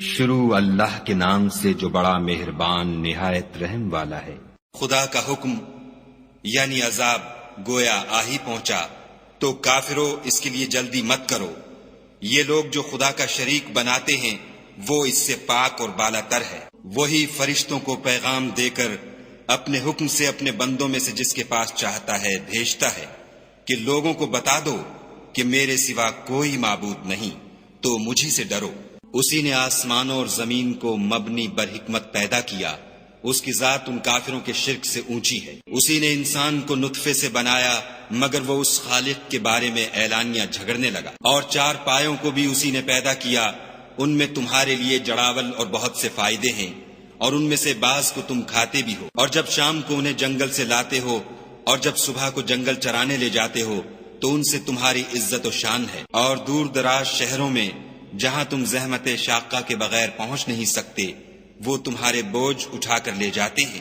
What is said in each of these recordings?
شروع اللہ کے نام سے جو بڑا مہربان نہایت رحم والا ہے۔ خدا کا حکم یعنی عذاب گویا آ ہی پہنچا تو کافروں اس کے لیے جلدی مت کرو۔ یہ لوگ جو خدا کا شریک بناتے ہیں وہ اس سے پاک اور بالا تر ہے۔ وہی فرشتوں کو پیغام دے کر اپنے حکم سے اپنے بندوں میں سے جس کے پاس چاہتا ہے بھیجتا ہے کہ لوگوں کو بتا دو کہ میرے سوا کوئی معبود نہیں، تو مجھی سے ڈرو۔ اسی نے آسمانوں اور زمین کو مبنی بر حکمت پیدا کیا، اس کی ذات ان کافروں کے شرک سے اونچی ہے۔ اسی نے انسان کو نطفے سے بنایا مگر وہ اس خالق کے بارے میں اعلانیہ جھگڑنے لگا۔ اور چار پایوں کو بھی اسی نے پیدا کیا، ان میں تمہارے لیے جڑاول اور بہت سے فائدے ہیں، اور ان میں سے بعض کو تم کھاتے بھی ہو۔ اور جب شام کو انہیں جنگل سے لاتے ہو اور جب صبح کو جنگل چرانے لے جاتے ہو تو ان سے تمہاری عزت و شان ہے۔ اور دور دراز شہروں میں جہاں تم زحمت شاقہ کے بغیر پہنچ نہیں سکتے وہ تمہارے بوجھ اٹھا کر لے جاتے ہیں۔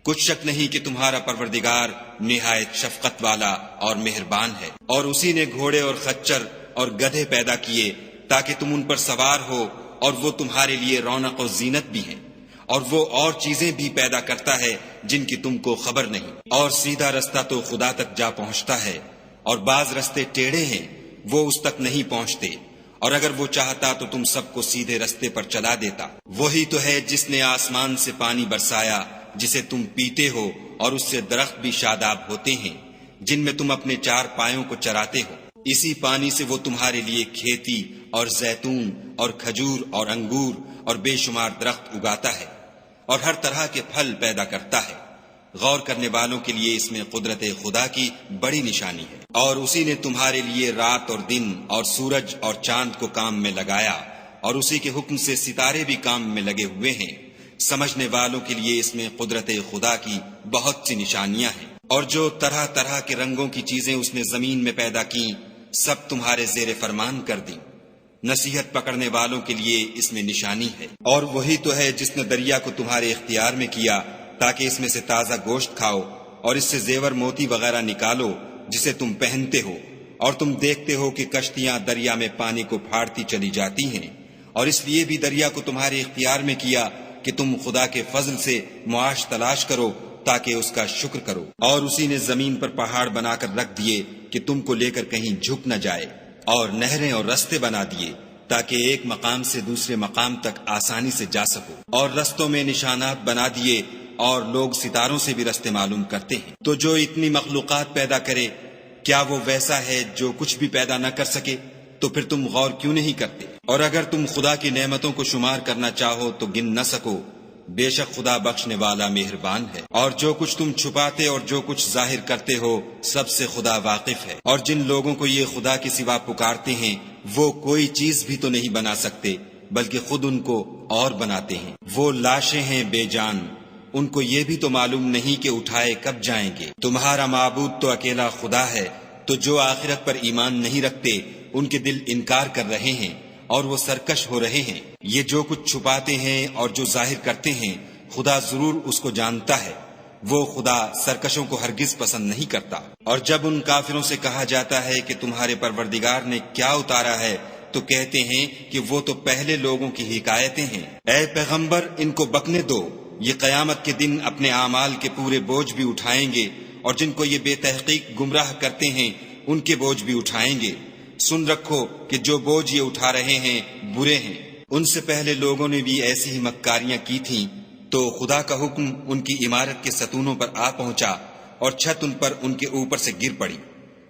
کچھ شک نہیں کہ تمہارا پروردگار نہایت شفقت والا اور مہربان ہے۔ اور اسی نے گھوڑے اور خچر اور گدھے پیدا کیے تاکہ تم ان پر سوار ہو، اور وہ تمہارے لیے رونق و زینت بھی ہیں۔ اور وہ اور چیزیں بھی پیدا کرتا ہے جن کی تم کو خبر نہیں۔ اور سیدھا رستہ تو خدا تک جا پہنچتا ہے، اور بعض رستے ٹیڑھے ہیں وہ اس تک نہیں پہنچتے، اور اگر وہ چاہتا تو تم سب کو سیدھے رستے پر چلا دیتا۔ وہی تو ہے جس نے آسمان سے پانی برسایا جسے تم پیتے ہو، اور اس سے درخت بھی شاداب ہوتے ہیں جن میں تم اپنے چار پایوں کو چراتے ہو۔ اسی پانی سے وہ تمہارے لیے کھیتی اور زیتون اور کھجور اور انگور اور بے شمار درخت اگاتا ہے، اور ہر طرح کے پھل پیدا کرتا ہے۔ غور کرنے والوں کے لیے اس میں قدرت خدا کی بڑی نشانی ہے۔ اور اسی نے تمہارے لیے رات اور دن اور سورج اور چاند کو کام میں لگایا، اور اسی کے حکم سے ستارے بھی کام میں لگے ہوئے ہیں۔ سمجھنے والوں کے لیے اس میں قدرت خدا کی بہت سی نشانیاں ہیں۔ اور جو طرح طرح کے رنگوں کی چیزیں اس نے زمین میں پیدا کی سب تمہارے زیر فرمان کر دیں۔ نصیحت پکڑنے والوں کے لیے اس میں نشانی ہے۔ اور وہی تو ہے جس نے دریا کو تمہارے اختیار میں کیا تاکہ اس میں سے تازہ گوشت کھاؤ، اور اس سے زیور موتی وغیرہ نکالو جسے تم پہنتے ہو۔ اور تم دیکھتے ہو کہ کشتیاں دریا میں پانی کو پھاڑتی چلی جاتی ہیں، اور اس لیے بھی دریا کو تمہارے اختیار میں کیا کہ تم خدا کے فضل سے معاش تلاش کرو تاکہ اس کا شکر کرو۔ اور اسی نے زمین پر پہاڑ بنا کر رکھ دیے کہ تم کو لے کر کہیں جھک نہ جائے، اور نہریں اور رستے بنا دیے تاکہ ایک مقام سے دوسرے مقام تک آسانی سے جا سکو۔ اور رستوں میں نشانات بنا دیے، اور لوگ ستاروں سے بھی رستے معلوم کرتے ہیں۔ تو جو اتنی مخلوقات پیدا کرے کیا وہ ویسا ہے جو کچھ بھی پیدا نہ کر سکے؟ تو پھر تم غور کیوں نہیں کرتے؟ اور اگر تم خدا کی نعمتوں کو شمار کرنا چاہو تو گن نہ سکو، بے شک خدا بخشنے والا مہربان ہے۔ اور جو کچھ تم چھپاتے اور جو کچھ ظاہر کرتے ہو سب سے خدا واقف ہے۔ اور جن لوگوں کو یہ خدا کے سوا پکارتے ہیں وہ کوئی چیز بھی تو نہیں بنا سکتے بلکہ خود ان کو اور بناتے ہیں۔ وہ لاشیں ہیں بے جان، ان کو یہ بھی تو معلوم نہیں کہ اٹھائے کب جائیں گے۔ تمہارا معبود تو اکیلا خدا ہے، تو جو آخرت پر ایمان نہیں رکھتے ان کے دل انکار کر رہے ہیں اور وہ سرکش ہو رہے ہیں۔ یہ جو کچھ چھپاتے ہیں اور جو ظاہر کرتے ہیں خدا ضرور اس کو جانتا ہے۔ وہ خدا سرکشوں کو ہرگز پسند نہیں کرتا۔ اور جب ان کافروں سے کہا جاتا ہے کہ تمہارے پروردگار نے کیا اتارا ہے تو کہتے ہیں کہ وہ تو پہلے لوگوں کی حکایتیں ہیں۔ اے پیغمبر ان کو بکنے دو، یہ قیامت کے دن اپنے اعمال کے پورے بوجھ بھی اٹھائیں گے، اور جن کو یہ بے تحقیق گمراہ کرتے ہیں ان کے بوجھ بھی اٹھائیں گے۔ سن رکھو کہ جو بوجھ یہ اٹھا رہے ہیں برے ہیں۔ ان سے پہلے لوگوں نے بھی ایسی ہی مکاریاں کی تھیں، تو خدا کا حکم ان کی عمارت کے ستونوں پر آ پہنچا، اور چھت ان پر ان کے اوپر سے گر پڑی،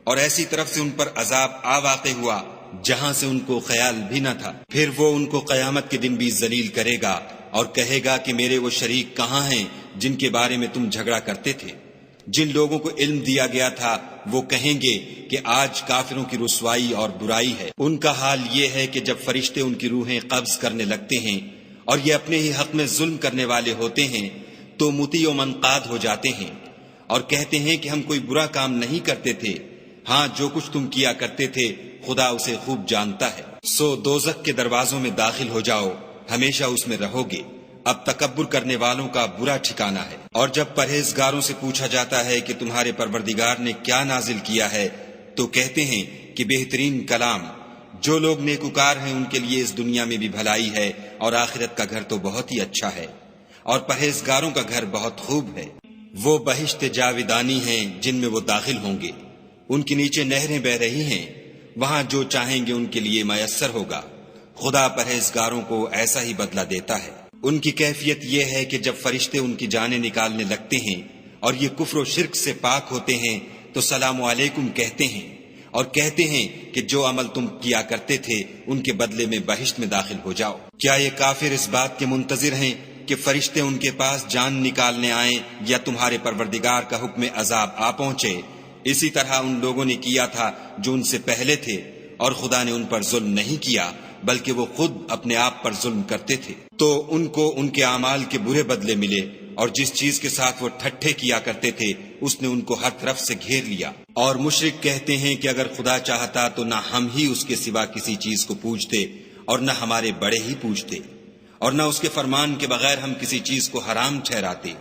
اور ایسی طرف سے ان پر عذاب آ واقع ہوا جہاں سے ان کو خیال بھی نہ تھا۔ پھر وہ ان کو قیامت کے دن بھی ذلیل کرے گا اور کہے گا کہ میرے وہ شریک کہاں ہیں جن کے بارے میں تم جھگڑا کرتے تھے؟ جن لوگوں کو علم دیا گیا تھا وہ کہیں گے کہ آج کافروں کی رسوائی اور برائی ہے۔ ان کا حال یہ ہے کہ جب فرشتے ان کی روحیں قبض کرنے لگتے ہیں اور یہ اپنے ہی حق میں ظلم کرنے والے ہوتے ہیں تو مطیع و منقاد ہو جاتے ہیں اور کہتے ہیں کہ ہم کوئی برا کام نہیں کرتے تھے، ہاں جو کچھ تم کیا کرتے تھے خدا اسے خوب جانتا ہے۔ سو دوزخ کے دروازوں میں داخل ہو جاؤ، ہمیشہ اس میں رہو گے، اب تکبر کرنے والوں کا برا ٹھکانہ ہے۔ اور جب پرہیزگاروں سے پوچھا جاتا ہے کہ تمہارے پروردگار نے کیا نازل کیا ہے تو کہتے ہیں کہ بہترین کلام جو لوگ نیکوکار ہیں ان کے لیے اس دنیا میں بھی بھلائی ہے اور آخرت کا گھر تو بہت ہی اچھا ہے، اور پرہیزگاروں کا گھر بہت خوب ہے۔ وہ بہشت جاویدانی ہیں جن میں وہ داخل ہوں گے، ان کے نیچے نہریں بہ رہی ہیں، وہاں جو چاہیں گے ان کے لیے میسر ہوگا۔ خدا پرہیزگاروں کو ایسا ہی بدلہ دیتا ہے۔ ان کی کیفیت یہ ہے کہ جب فرشتے ان کی جانیں نکالنے لگتے ہیں اور یہ کفر و شرک سے پاک ہوتے ہیں تو سلام علیکم کہتے ہیں، اور کہتے ہیں کہ جو عمل تم کیا کرتے تھے ان کے بدلے میں بہشت میں داخل ہو جاؤ۔ کیا یہ کافر اس بات کے منتظر ہیں کہ فرشتے ان کے پاس جان نکالنے آئیں یا تمہارے پروردگار کا حکم عذاب آ پہنچے؟ اسی طرح ان لوگوں نے کیا تھا جو ان سے پہلے تھے، اور خدا نے ان پر ظلم نہیں کیا بلکہ وہ خود اپنے آپ پر ظلم کرتے تھے۔ تو ان کو ان کے اعمال کے برے بدلے ملے، اور جس چیز کے ساتھ وہ ٹھٹھے کیا کرتے تھے اس نے ان کو ہر طرف سے گھیر لیا۔ اور مشرک کہتے ہیں کہ اگر خدا چاہتا تو نہ ہم ہی اس کے سوا کسی چیز کو پوجتے اور نہ ہمارے بڑے ہی پوجتے، اور نہ اس کے فرمان کے بغیر ہم کسی چیز کو حرام ٹھہراتے۔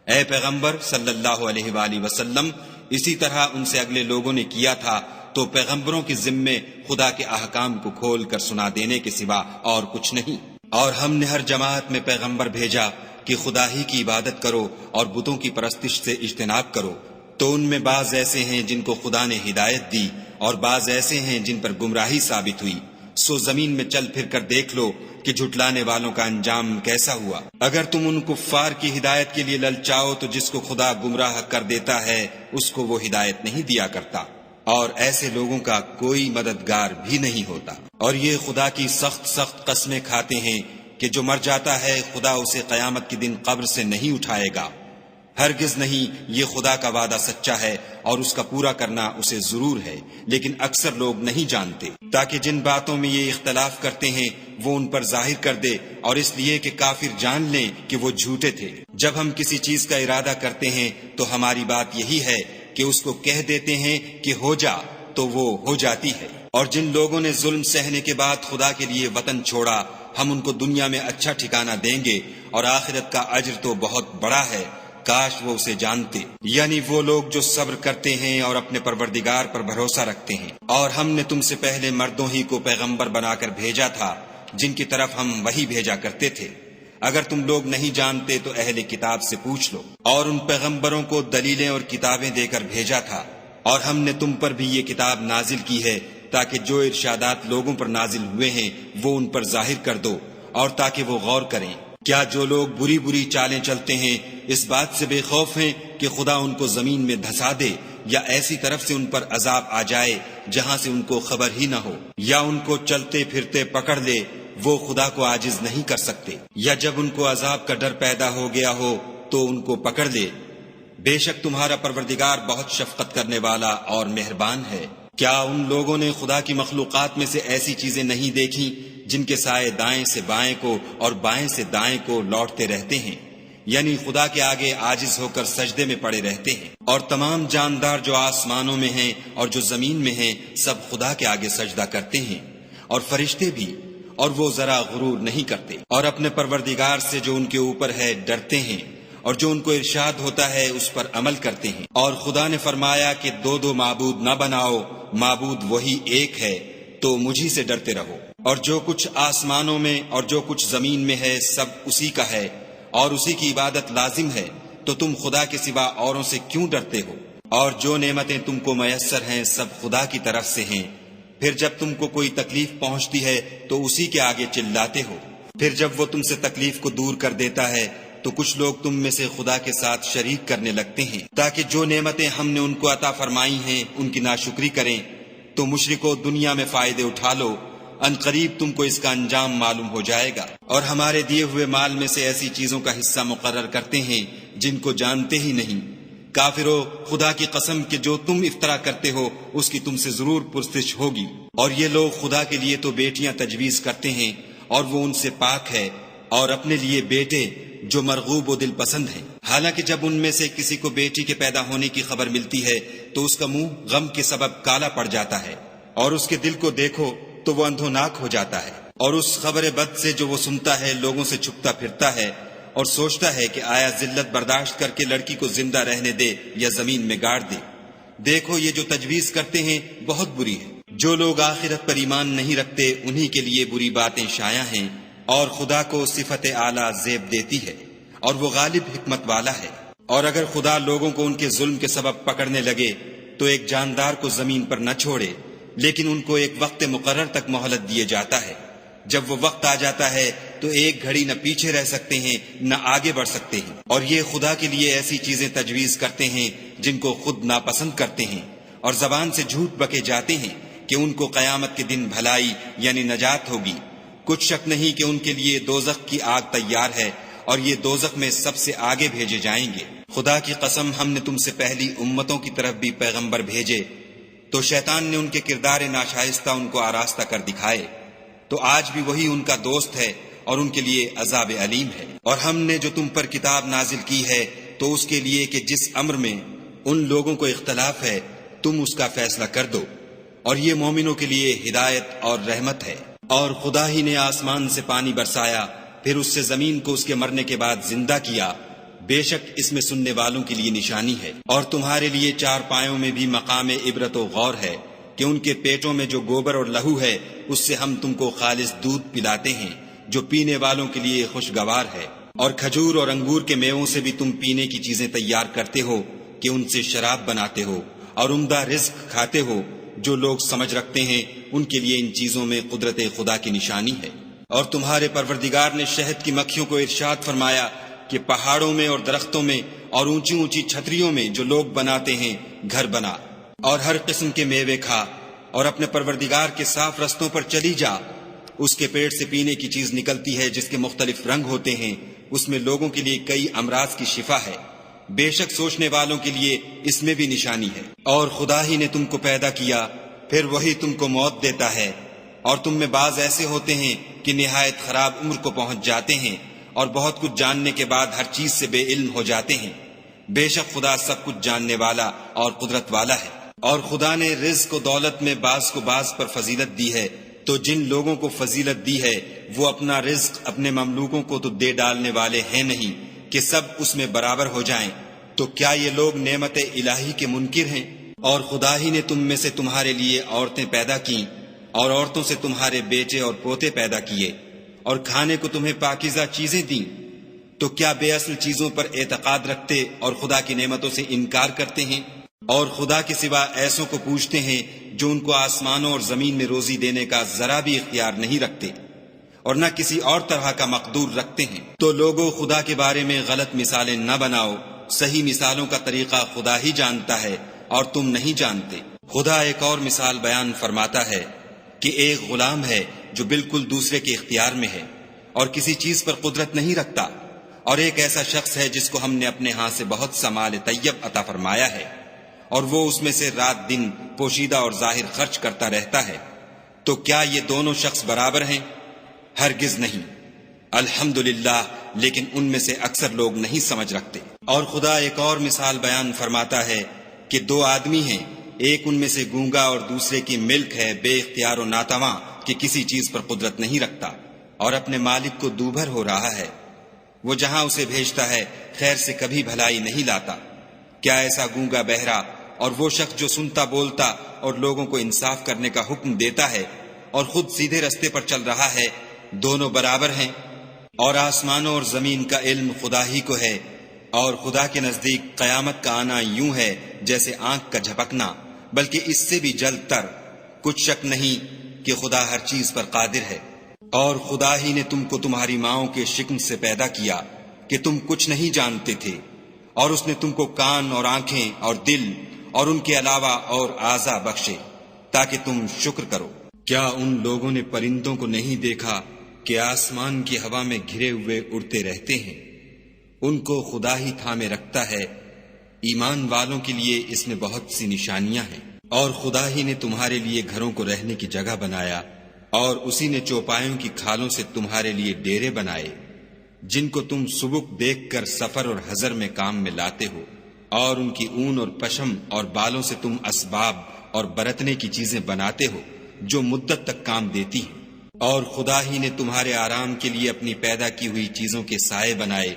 اے پیغمبر صلی اللہ علیہ وآلہ وسلم، اسی طرح ان سے اگلے لوگوں نے کیا تھا، تو پیغمبروں کے ذمے خدا کے احکام کو کھول کر سنا دینے کے سوا اور کچھ نہیں۔ اور ہم نے ہر جماعت میں پیغمبر بھیجا کہ خدا ہی کی عبادت کرو اور بتوں کی پرستش سے اجتناب کرو، تو ان میں بعض ایسے ہیں جن کو خدا نے ہدایت دی اور بعض ایسے ہیں جن پر گمراہی ثابت ہوئی۔ سو زمین میں چل پھر کر دیکھ لو کہ جھٹلانے والوں کا انجام کیسا ہوا۔ اگر تم ان کفار کی ہدایت کے لیے للچاؤ تو جس کو خدا گمراہ کر دیتا ہے اس کو وہ ہدایت نہیں دیا کرتا، اور ایسے لوگوں کا کوئی مددگار بھی نہیں ہوتا۔ اور یہ خدا کی سخت سخت قسمیں کھاتے ہیں کہ جو مر جاتا ہے خدا اسے قیامت کے دن قبر سے نہیں اٹھائے گا۔ ہرگز نہیں، یہ خدا کا وعدہ سچا ہے اور اس کا پورا کرنا اسے ضرور ہے، لیکن اکثر لوگ نہیں جانتے، تاکہ جن باتوں میں یہ اختلاف کرتے ہیں وہ ان پر ظاہر کر دے، اور اس لیے کہ کافر جان لیں کہ وہ جھوٹے تھے۔ جب ہم کسی چیز کا ارادہ کرتے ہیں تو ہماری بات یہی ہے کہ اس کو کہہ دیتے ہیں کہ ہو جا، تو وہ ہو جاتی ہے۔ اور جن لوگوں نے ظلم سہنے کے بعد خدا کے لیے وطن چھوڑا، ہم ان کو دنیا میں اچھا ٹھکانہ دیں گے، اور آخرت کا اجر تو بہت بڑا ہے، کاش وہ اسے جانتے۔ یعنی وہ لوگ جو صبر کرتے ہیں اور اپنے پروردگار پر بھروسہ رکھتے ہیں۔ اور ہم نے تم سے پہلے مردوں ہی کو پیغمبر بنا کر بھیجا تھا جن کی طرف ہم وحی بھیجا کرتے تھے۔ اگر تم لوگ نہیں جانتے تو اہل کتاب سے پوچھ لو۔ اور ان پیغمبروں کو دلیلیں اور کتابیں دے کر بھیجا تھا، اور ہم نے تم پر بھی یہ کتاب نازل کی ہے تاکہ جو ارشادات لوگوں پر نازل ہوئے ہیں وہ ان پر ظاہر کر دو، اور تاکہ وہ غور کریں۔ کیا جو لوگ بری بری چالیں چلتے ہیں اس بات سے بے خوف ہیں کہ خدا ان کو زمین میں دھسا دے، یا ایسی طرف سے ان پر عذاب آ جائے جہاں سے ان کو خبر ہی نہ ہو، یا ان کو چلتے پھرتے پکڑ لے، وہ خدا کو عاجز نہیں کر سکتے، یا جب ان کو عذاب کا ڈر پیدا ہو گیا ہو تو ان کو پکڑ لے۔ بے شک تمہارا پروردگار بہت شفقت کرنے والا اور مہربان ہے۔ کیا ان لوگوں نے خدا کی مخلوقات میں سے ایسی چیزیں نہیں دیکھی جن کے سائے دائیں سے بائیں کو اور بائیں سے دائیں کو لوٹتے رہتے ہیں؟ یعنی خدا کے آگے عاجز ہو کر سجدے میں پڑے رہتے ہیں۔ اور تمام جاندار جو آسمانوں میں ہیں اور جو زمین میں ہیں سب خدا کے آگے سجدہ کرتے ہیں، اور فرشتے بھی، اور وہ ذرا غرور نہیں کرتے، اور اپنے پروردگار سے جو ان کے اوپر ہے ڈرتے ہیں، اور جو ان کو ارشاد ہوتا ہے اس پر عمل کرتے ہیں۔ اور خدا نے فرمایا کہ دو دو معبود نہ بناؤ، معبود وہی ایک ہے، تو مجھی سے ڈرتے رہو۔ اور جو کچھ آسمانوں میں اور جو کچھ زمین میں ہے سب اسی کا ہے، اور اسی کی عبادت لازم ہے، تو تم خدا کے سوا اوروں سے کیوں ڈرتے ہو؟ اور جو نعمتیں تم کو میسر ہیں سب خدا کی طرف سے ہیں۔ پھر جب تم کو کوئی تکلیف پہنچتی ہے تو اسی کے آگے چلاتے ہو، پھر جب وہ تم سے تکلیف کو دور کر دیتا ہے تو کچھ لوگ تم میں سے خدا کے ساتھ شریک کرنے لگتے ہیں تاکہ جو نعمتیں ہم نے ان کو عطا فرمائی ہیں ان کی ناشکری کریں۔ تو مشرکو دنیا میں فائدے اٹھا لو، ان قریب تم کو اس کا انجام معلوم ہو جائے گا۔ اور ہمارے دیے ہوئے مال میں سے ایسی چیزوں کا حصہ مقرر کرتے ہیں جن کو جانتے ہی نہیں۔ کافرو، خدا کی قسم کہ جو تم افطرا کرتے ہو اس کی تم سے ضرور پرسش ہوگی۔ اور یہ لوگ خدا کے لیے تو بیٹیاں تجویز کرتے ہیں اور وہ ان سے پاک ہے، اور اپنے لیے بیٹے جو مرغوب و دل پسند ہیں۔ حالانکہ جب ان میں سے کسی کو بیٹی کے پیدا ہونے کی خبر ملتی ہے تو اس کا منہ غم کے سبب کالا پڑ جاتا ہے، اور اس کے دل کو دیکھو تو وہ اندھوناک ہو جاتا ہے، اور اس خبر بد سے جو وہ سنتا ہے لوگوں سے چھپتا پھرتا ہے اور سوچتا ہے کہ آیا ذلت برداشت کر کے لڑکی کو زندہ رہنے دے یا زمین میں گاڑ دے۔ دیکھو یہ جو تجویز کرتے ہیں بہت بری ہے۔ جو لوگ آخرت پر ایمان نہیں رکھتے انہی کے لیے بری باتیں شائع ہیں، اور خدا کو صفت اعلیٰ زیب دیتی ہے، اور وہ غالب حکمت والا ہے۔ اور اگر خدا لوگوں کو ان کے ظلم کے سبب پکڑنے لگے تو ایک جاندار کو زمین پر نہ چھوڑے، لیکن ان کو ایک وقت مقرر تک مہلت دیے جاتا ہے۔ جب وہ وقت آ جاتا ہے تو ایک گھڑی نہ پیچھے رہ سکتے ہیں نہ آگے بڑھ سکتے ہیں، اور یہ خدا کے لیے ایسی چیزیں تجویز کرتے ہیں جن کو خود ناپسند کرتے ہیں، اور زبان سے جھوٹ بکے جاتے ہیں کہ ان کو قیامت کے دن بھلائی یعنی نجات ہوگی۔ کچھ شک نہیں کہ ان کے لیے دوزخ کی آگ تیار ہے، اور یہ دوزخ میں سب سے آگے بھیجے جائیں گے۔ خدا کی قسم، ہم نے تم سے پہلی امتوں کی طرف بھی پیغمبر بھیجے، تو شیطان نے ان کے کردار ناشائستہ ان کو آراستہ کر دکھائے، تو آج بھی وہی ان کا دوست ہے اور ان کے لیے عذاب علیم ہے۔ اور ہم نے جو تم پر کتاب نازل کی ہے تو اس کے لیے کہ جس امر میں ان لوگوں کو اختلاف ہے تم اس کا فیصلہ کر دو، اور یہ مومنوں کے لیے ہدایت اور رحمت ہے۔ اور خدا ہی نے آسمان سے پانی برسایا، پھر اس سے زمین کو اس کے مرنے کے بعد زندہ کیا، بے شک اس میں سننے والوں کے لیے نشانی ہے۔ اور تمہارے لیے چار پایوں میں بھی مقام عبرت و غور ہے کہ ان کے پیٹوں میں جو گوبر اور لہو ہے اس سے ہم تم کو خالص دودھ پلاتے ہیں جو پینے والوں کے لیے خوشگوار ہے، اور کھجور اور انگور کے میووں سے بھی تم پینے کی چیزیں تیار کرتے ہو کہ ان سے شراب بناتے ہو، اور عمدہ رزق کھاتے ہو۔ جو لوگ سمجھ رکھتے ہیں ان کے لیے ان چیزوں میں قدرت خدا کی نشانی ہے۔ اور تمہارے پروردگار نے شہد کی مکھیوں کو ارشاد فرمایا کہ پہاڑوں میں اور درختوں میں اور اونچی اونچی چھتریوں میں جو لوگ بناتے ہیں گھر بنا، اور ہر قسم کے میوے کھا، اور اپنے پروردگار کے صاف رستوں پر چلی جا۔ اس کے پیٹ سے پینے کی چیز نکلتی ہے جس کے مختلف رنگ ہوتے ہیں، اس میں لوگوں کے لیے کئی امراض کی شفا ہے، بے شک سوچنے والوں کے لیے اس میں بھی نشانی ہے۔ اور خدا ہی نے تم کو پیدا کیا، پھر وہی تم کو موت دیتا ہے، اور تم میں بعض ایسے ہوتے ہیں کہ نہایت خراب عمر کو پہنچ جاتے ہیں، اور بہت کچھ جاننے کے بعد ہر چیز سے بے علم ہو جاتے ہیں۔ بے شک خدا سب کچھ جاننے والا اور قدرت والا ہے۔ اور خدا نے رزق و دولت میں بعض کو بعض پر فضیلت دی ہے، تو جن لوگوں کو فضیلت دی ہے وہ اپنا رزق اپنے مملوکوں کو تو دے ڈالنے والے ہیں نہیں کہ سب اس میں برابر ہو جائیں۔ تو کیا یہ لوگ نعمت الہی کے منکر ہیں؟ اور خدا ہی نے تم میں سے تمہارے لیے عورتیں پیدا کیں، اور عورتوں سے تمہارے بیٹے اور پوتے پیدا کیے، اور کھانے کو تمہیں پاکیزہ چیزیں دیں۔ تو کیا بے اصل چیزوں پر اعتقاد رکھتے اور خدا کی نعمتوں سے انکار کرتے ہیں؟ اور خدا کے سوا ایسوں کو پوچھتے ہیں جو ان کو آسمانوں اور زمین میں روزی دینے کا ذرا بھی اختیار نہیں رکھتے، اور نہ کسی اور طرح کا مقدور رکھتے ہیں۔ تو لوگوں، خدا کے بارے میں غلط مثالیں نہ بناؤ، صحیح مثالوں کا طریقہ خدا ہی جانتا ہے اور تم نہیں جانتے۔ خدا ایک اور مثال بیان فرماتا ہے کہ ایک غلام ہے جو بالکل دوسرے کے اختیار میں ہے اور کسی چیز پر قدرت نہیں رکھتا، اور ایک ایسا شخص ہے جس کو ہم نے اپنے ہاں سے بہت سا مال طیب عطا فرمایا ہے، اور وہ اس میں سے رات دن پوشیدہ اور ظاہر خرچ کرتا رہتا ہے۔ تو کیا یہ دونوں شخص برابر ہیں؟ ہرگز نہیں۔ الحمدللہ، لیکن ان میں سے اکثر لوگ نہیں سمجھ رکھتے۔ اور خدا ایک اور مثال بیان فرماتا ہے کہ دو آدمی ہیں، ایک ان میں سے گونگا اور دوسرے کی ملک ہے، بے اختیار و ناتواں کہ کسی چیز پر قدرت نہیں رکھتا، اور اپنے مالک کو دوبھر ہو رہا ہے۔ وہ جہاں اسے بھیجتا ہے خیر سے کبھی بھلائی نہیں لاتا۔ کیا ایسا گونگا بہرا اور وہ شخص جو سنتا بولتا اور لوگوں کو انصاف کرنے کا حکم دیتا ہے اور خود سیدھے رستے پر چل رہا ہے، دونوں برابر ہیں؟ اور آسمانوں اور زمین کا علم خدا ہی کو ہے، اور خدا کے نزدیک قیامت کا آنا یوں ہے جیسے آنکھ کا جھپکنا، بلکہ اس سے بھی جلد تر۔ کچھ شک نہیں کہ خدا ہر چیز پر قادر ہے۔ اور خدا ہی نے تم کو تمہاری ماؤں کے شکم سے پیدا کیا کہ تم کچھ نہیں جانتے تھے، اور اس نے تم کو کان اور آنکھیں اور دل اور ان کے علاوہ اور اعضاء بخشے تاکہ تم شکر کرو۔ کیا ان لوگوں نے پرندوں کو نہیں دیکھا کہ آسمان کی ہوا میں گھرے ہوئے اڑتے رہتے ہیں؟ ان کو خدا ہی تھامے رکھتا ہے۔ ایمان والوں کے لیے اس میں بہت سی نشانیاں ہیں۔ اور خدا ہی نے تمہارے لیے گھروں کو رہنے کی جگہ بنایا، اور اسی نے چوپایوں کی کھالوں سے تمہارے لیے ڈیرے بنائے جن کو تم سبک دیکھ کر سفر اور حضر میں کام میں لاتے ہو، اور ان کی اون اور پشم اور بالوں سے تم اسباب اور برتنے کی چیزیں بناتے ہو جو مدت تک کام دیتی ہیں۔ اور خدا ہی نے تمہارے آرام کے لیے اپنی پیدا کی ہوئی چیزوں کے سائے بنائے،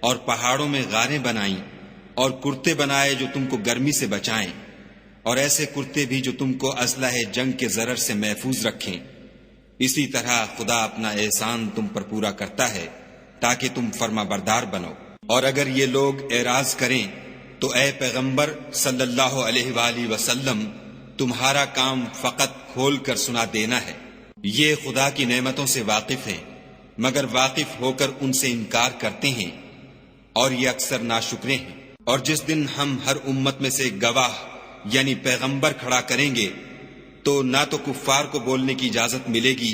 اور پہاڑوں میں غاریں بنائیں، اور کرتے بنائے جو تم کو گرمی سے بچائیں، اور ایسے کرتے بھی جو تم کو اسلحہ جنگ کے ضرر سے محفوظ رکھیں۔ اسی طرح خدا اپنا احسان تم پر پورا کرتا ہے تاکہ تم فرما بردار بنو۔ اور اگر یہ لوگ اعراض کریں تو اے پیغمبر صلی اللہ علیہ وآلہ وسلم، تمہارا کام فقط کھول کر سنا دینا ہے۔ یہ خدا کی نعمتوں سے واقف ہیں، مگر واقف ہو کر ان سے انکار کرتے ہیں، اور یہ اکثر ناشکرے ہیں۔ اور جس دن ہم ہر امت میں سے گواہ یعنی پیغمبر کھڑا کریں گے تو نہ تو کفار کو بولنے کی اجازت ملے گی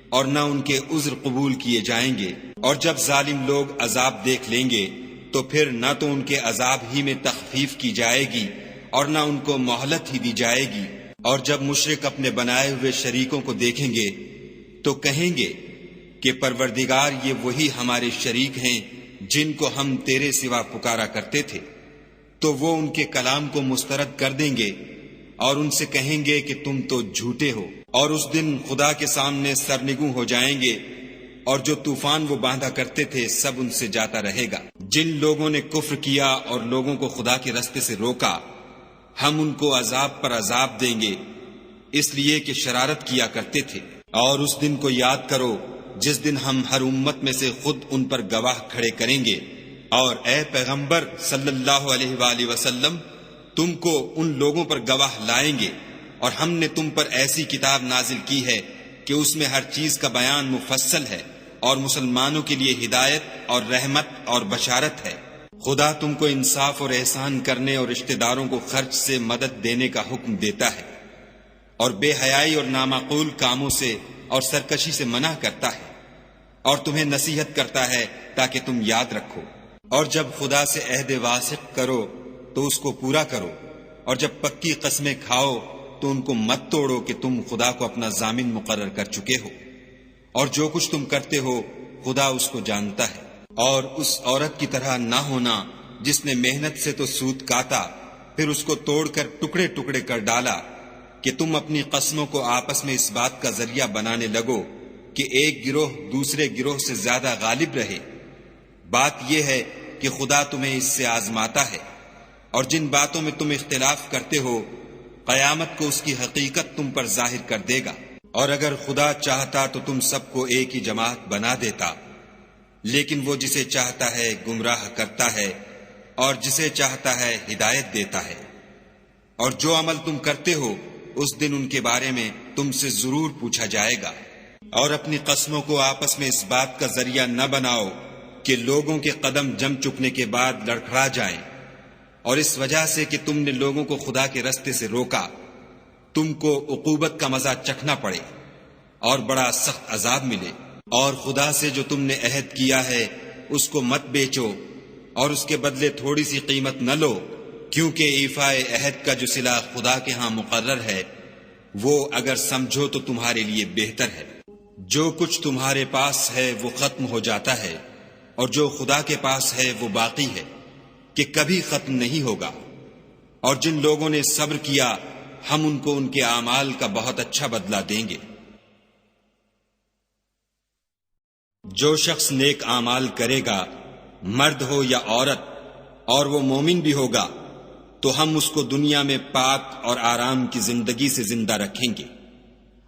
اور نہ ان کے عذر قبول کیے جائیں گے۔ اور جب ظالم لوگ عذاب دیکھ لیں گے تو پھر نہ تو ان کے عذاب ہی میں تخفیف کی جائے گی اور نہ ان کو مہلت ہی دی جائے گی۔ اور جب مشرک اپنے بنائے ہوئے شریکوں کو دیکھیں گے تو کہیں گے کہ پروردگار، یہ وہی ہمارے شریک ہیں جن کو ہم تیرے سوا پکارا کرتے تھے۔ تو وہ ان کے کلام کو مسترد کر دیں گے اور ان سے کہیں گے کہ تم تو جھوٹے ہو۔ اور اس دن خدا کے سامنے سرنگوں ہو جائیں گے، اور جو طوفان وہ باندھا کرتے تھے سب ان سے جاتا رہے گا۔ جن لوگوں نے کفر کیا اور لوگوں کو خدا کے رستے سے روکا، ہم ان کو عذاب پر عذاب دیں گے، اس لیے کہ شرارت کیا کرتے تھے۔ اور اس دن کو یاد کرو جس دن ہم ہر امت میں سے خود ان پر گواہ کھڑے کریں گے۔ اور اے پیغمبر صلی اللہ علیہ وآلہ وسلم، تم کو ان لوگوں پر گواہ لائیں گے، اور ہم نے تم پر ایسی کتاب نازل کی ہے کہ اس میں ہر چیز کا بیان مفصل ہے، اور مسلمانوں کے لیے ہدایت اور رحمت اور بشارت ہے۔ خدا تم کو انصاف اور احسان کرنے اور رشتہ داروں کو خرچ سے مدد دینے کا حکم دیتا ہے، اور بے حیائی اور نامعقول کاموں سے اور سرکشی سے منع کرتا ہے، اور تمہیں نصیحت کرتا ہے تاکہ تم یاد رکھو۔ اور جب خدا سے عہد واثق کرو تو اس کو پورا کرو، اور جب پکی قسمیں کھاؤ تو ان کو مت توڑو کہ تم خدا کو اپنا ضامن مقرر کر چکے ہو، اور جو کچھ تم کرتے ہو خدا اس کو جانتا ہے۔ اور اس عورت کی طرح نہ ہونا جس نے محنت سے تو سود کاتا، پھر اس کو توڑ کر ٹکڑے ٹکڑے کر ڈالا، کہ تم اپنی قسموں کو آپس میں اس بات کا ذریعہ بنانے لگو کہ ایک گروہ دوسرے گروہ سے زیادہ غالب رہے۔ بات یہ ہے کہ خدا تمہیں اس سے آزماتا ہے، اور جن باتوں میں تم اختلاف کرتے ہو قیامت کو اس کی حقیقت تم پر ظاہر کر دے گا۔ اور اگر خدا چاہتا تو تم سب کو ایک ہی جماعت بنا دیتا، لیکن وہ جسے چاہتا ہے گمراہ کرتا ہے اور جسے چاہتا ہے ہدایت دیتا ہے۔ اور جو عمل تم کرتے ہو اس دن ان کے بارے میں تم سے ضرور پوچھا جائے گا۔ اور اپنی قسموں کو آپس میں اس بات کا ذریعہ نہ بناؤ کہ لوگوں کے قدم جم چکنے کے بعد لڑکھڑا جائیں، اور اس وجہ سے کہ تم نے لوگوں کو خدا کے رستے سے روکا تم کو عقوبت کا مزہ چکھنا پڑے اور بڑا سخت عذاب ملے۔ اور خدا سے جو تم نے عہد کیا ہے اس کو مت بیچو، اور اس کے بدلے تھوڑی سی قیمت نہ لو، کیونکہ ایفائے عہد کا جو صلہ خدا کے ہاں مقرر ہے وہ اگر سمجھو تو تمہارے لیے بہتر ہے۔ جو کچھ تمہارے پاس ہے وہ ختم ہو جاتا ہے، اور جو خدا کے پاس ہے وہ باقی ہے کہ کبھی ختم نہیں ہوگا۔ اور جن لوگوں نے صبر کیا ہم ان کو ان کے اعمال کا بہت اچھا بدلہ دیں گے۔ جو شخص نیک اعمال کرے گا، مرد ہو یا عورت، اور وہ مومن بھی ہوگا، تو ہم اس کو دنیا میں پاک اور آرام کی زندگی سے زندہ رکھیں گے،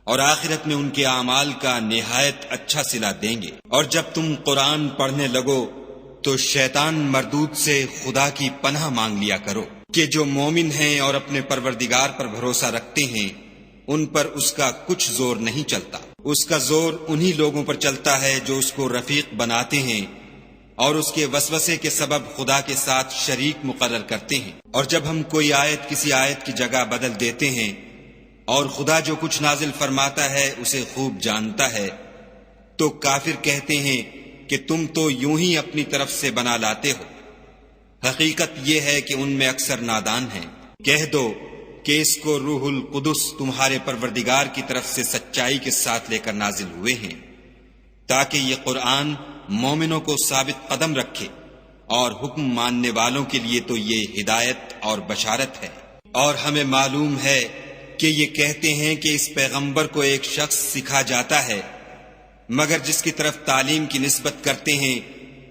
اور آخرت میں ان کے اعمال کا نہایت اچھا صلہ دیں گے۔ اور جب تم قرآن پڑھنے لگو تو شیطان مردود سے خدا کی پناہ مانگ لیا کرو، کہ جو مومن ہیں اور اپنے پروردگار پر بھروسہ رکھتے ہیں ان پر اس کا کچھ زور نہیں چلتا۔ اس کا زور انہی لوگوں پر چلتا ہے جو اس کو رفیق بناتے ہیں اور اس کے وسوسے کے سبب خدا کے ساتھ شریک مقرر کرتے ہیں۔ اور جب ہم کوئی آیت کسی آیت کی جگہ بدل دیتے ہیں، اور خدا جو کچھ نازل فرماتا ہے اسے خوب جانتا ہے، تو کافر کہتے ہیں کہ تم تو یوں ہی اپنی طرف سے بنا لاتے ہو۔ حقیقت یہ ہے کہ ان میں اکثر نادان ہیں۔ کہہ دو کہ اس کو روح القدس تمہارے پروردگار کی طرف سے سچائی کے ساتھ لے کر نازل ہوئے ہیں، تاکہ یہ قرآن مومنوں کو ثابت قدم رکھے، اور حکم ماننے والوں کے لیے تو یہ ہدایت اور بشارت ہے۔ اور ہمیں معلوم ہے کہ یہ کہتے ہیں کہ اس پیغمبر کو ایک شخص سکھا جاتا ہے، مگر جس کی طرف تعلیم کی نسبت کرتے ہیں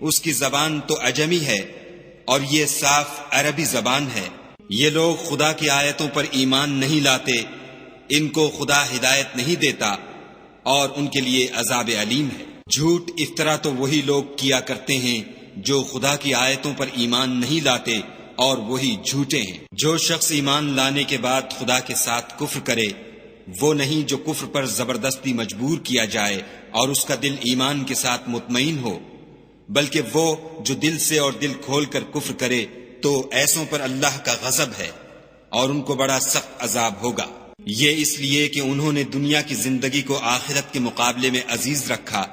اس کی زبان تو عجمی ہے اور یہ صاف عربی زبان ہے۔ یہ لوگ خدا کی آیتوں پر ایمان نہیں لاتے، ان کو خدا ہدایت نہیں دیتا اور ان کے لیے عذاب علیم ہے۔ جھوٹ افطرا تو وہی لوگ کیا کرتے ہیں جو خدا کی آیتوں پر ایمان نہیں لاتے اور وہی جھوٹے ہیں۔ جو شخص ایمان لانے کے بعد خدا کے ساتھ کفر کرے وہ نہیں جو کفر پر زبردستی مجبور کیا جائے اور اس کا دل ایمان کے ساتھ مطمئن ہو، بلکہ وہ جو دل سے اور دل کھول کر کفر کرے تو ایسوں پر اللہ کا غضب ہے اور ان کو بڑا سخت عذاب ہوگا۔ یہ اس لیے کہ انہوں نے دنیا کی زندگی کو آخرت کے مقابلے میں عزیز رکھا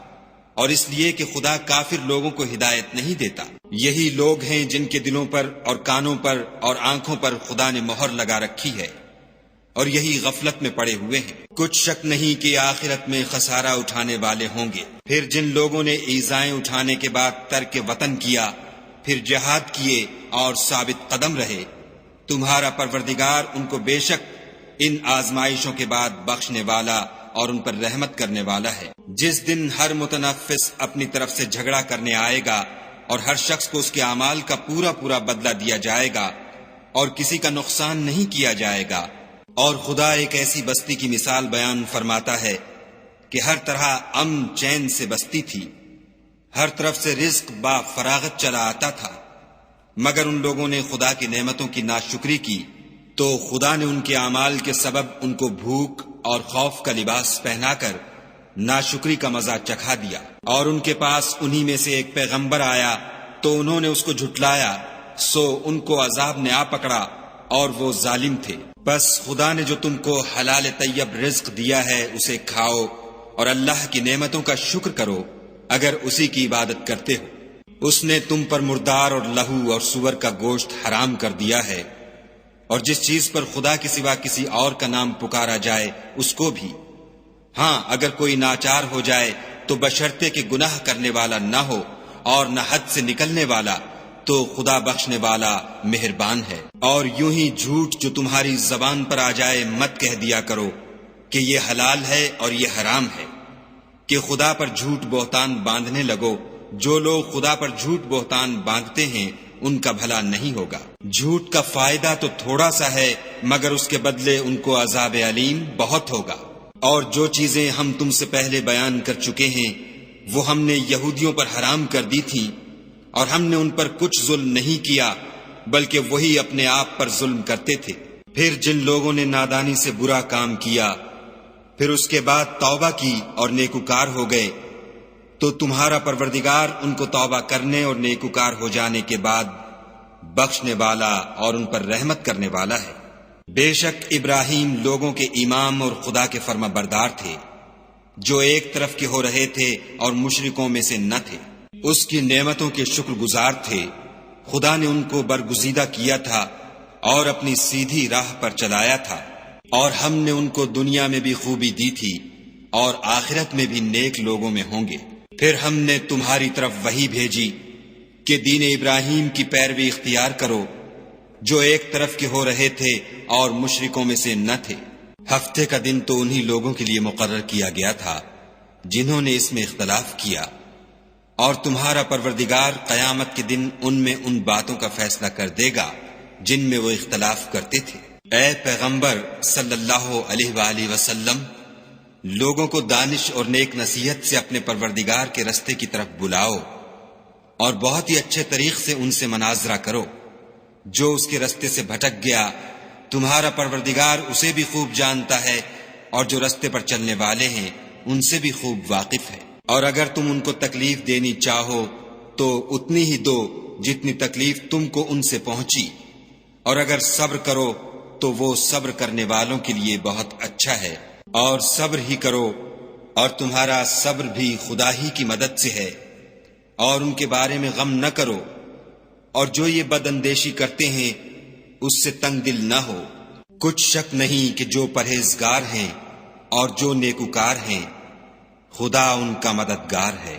اور اس لیے کہ خدا کافر لوگوں کو ہدایت نہیں دیتا۔ یہی لوگ ہیں جن کے دلوں پر اور کانوں پر اور آنکھوں پر خدا نے مہر لگا رکھی ہے اور یہی غفلت میں پڑے ہوئے ہیں۔ کچھ شک نہیں کہ آخرت میں خسارہ اٹھانے والے ہوں گے۔ پھر جن لوگوں نے ایذائیں اٹھانے کے بعد ترک وطن کیا، پھر جہاد کیے اور ثابت قدم رہے، تمہارا پروردگار ان کو بے شک ان آزمائشوں کے بعد بخشنے والا اور ان پر رحمت کرنے والا ہے۔ جس دن ہر متنفس اپنی طرف سے جھگڑا کرنے آئے گا اور ہر شخص کو اس کے اعمال کا پورا پورا بدلہ دیا جائے گا اور کسی کا نقصان نہیں کیا جائے گا۔ اور خدا ایک ایسی بستی کی مثال بیان فرماتا ہے کہ ہر طرح امن چین سے بستی تھی، ہر طرف سے رزق با فراغت چلا آتا تھا، مگر ان لوگوں نے خدا کی نعمتوں کی ناشکری کی تو خدا نے ان کے اعمال کے سبب ان کو بھوک اور خوف کا لباس پہنا کر ناشکری کا مزہ چکھا دیا۔ اور ان کے پاس انہی میں سے ایک پیغمبر آیا تو انہوں نے اس کو جھٹلایا، سو ان کو عذاب نے آ پکڑا اور وہ ظالم تھے۔ بس خدا نے جو تم کو حلال طیب رزق دیا ہے اسے کھاؤ اور اللہ کی نعمتوں کا شکر کرو اگر اسی کی عبادت کرتے ہو۔ اس نے تم پر مردار اور لہو اور سور کا گوشت حرام کر دیا ہے، اور جس چیز پر خدا کے سوا کسی اور کا نام پکارا جائے اس کو بھی۔ ہاں اگر کوئی ناچار ہو جائے تو بشرطے کہ گناہ کرنے والا نہ ہو اور نہ حد سے نکلنے والا، تو خدا بخشنے والا مہربان ہے۔ اور یوں ہی جھوٹ جو تمہاری زبان پر آ جائے مت کہہ دیا کرو کہ یہ حلال ہے اور یہ حرام ہے، کہ خدا پر جھوٹ بہتان باندھنے لگو۔ جو لوگ خدا پر جھوٹ بہتان باندھتے ہیں ان کا بھلا نہیں ہوگا۔ جھوٹ کا فائدہ تو تھوڑا سا ہے مگر اس کے بدلے ان کو عذاب علیم بہت ہوگا۔ اور جو چیزیں ہم تم سے پہلے بیان کر چکے ہیں وہ ہم نے یہودیوں پر حرام کر دی تھیں، اور ہم نے ان پر کچھ ظلم نہیں کیا بلکہ وہی اپنے آپ پر ظلم کرتے تھے۔ پھر جن لوگوں نے نادانی سے برا کام کیا پھر اس کے بعد توبہ کی اور نیکوکار ہو گئے تو تمہارا پروردگار ان کو توبہ کرنے اور نیکوکار ہو جانے کے بعد بخشنے والا اور ان پر رحمت کرنے والا ہے۔ بے شک ابراہیم لوگوں کے امام اور خدا کے فرما بردار تھے، جو ایک طرف کے ہو رہے تھے اور مشرکوں میں سے نہ تھے۔ اس کی نعمتوں کے شکر گزار تھے۔ خدا نے ان کو برگزیدہ کیا تھا اور اپنی سیدھی راہ پر چلایا تھا، اور ہم نے ان کو دنیا میں بھی خوبی دی تھی اور آخرت میں بھی نیک لوگوں میں ہوں گے۔ پھر ہم نے تمہاری طرف وحی بھیجی کہ دین ابراہیم کی پیروی اختیار کرو، جو ایک طرف کے ہو رہے تھے اور مشرکوں میں سے نہ تھے۔ ہفتے کا دن تو انہی لوگوں کے لیے مقرر کیا گیا تھا جنہوں نے اس میں اختلاف کیا، اور تمہارا پروردگار قیامت کے دن ان میں ان باتوں کا فیصلہ کر دے گا جن میں وہ اختلاف کرتے تھے۔ اے پیغمبر صلی اللہ علیہ وآلہ وسلم، لوگوں کو دانش اور نیک نصیحت سے اپنے پروردگار کے رستے کی طرف بلاؤ اور بہت ہی اچھے طریق سے ان سے مناظرہ کرو۔ جو اس کے رستے سے بھٹک گیا تمہارا پروردگار اسے بھی خوب جانتا ہے، اور جو رستے پر چلنے والے ہیں ان سے بھی خوب واقف ہے۔ اور اگر تم ان کو تکلیف دینی چاہو تو اتنی ہی دو جتنی تکلیف تم کو ان سے پہنچی، اور اگر صبر کرو تو وہ صبر کرنے والوں کے لیے بہت اچھا ہے۔ اور صبر ہی کرو، اور تمہارا صبر بھی خدا ہی کی مدد سے ہے، اور ان کے بارے میں غم نہ کرو، اور جو یہ بد اندیشی کرتے ہیں اس سے تنگ دل نہ ہو۔ کچھ شک نہیں کہ جو پرہیزگار ہیں اور جو نیکوکار ہیں خدا ان کا مددگار ہے۔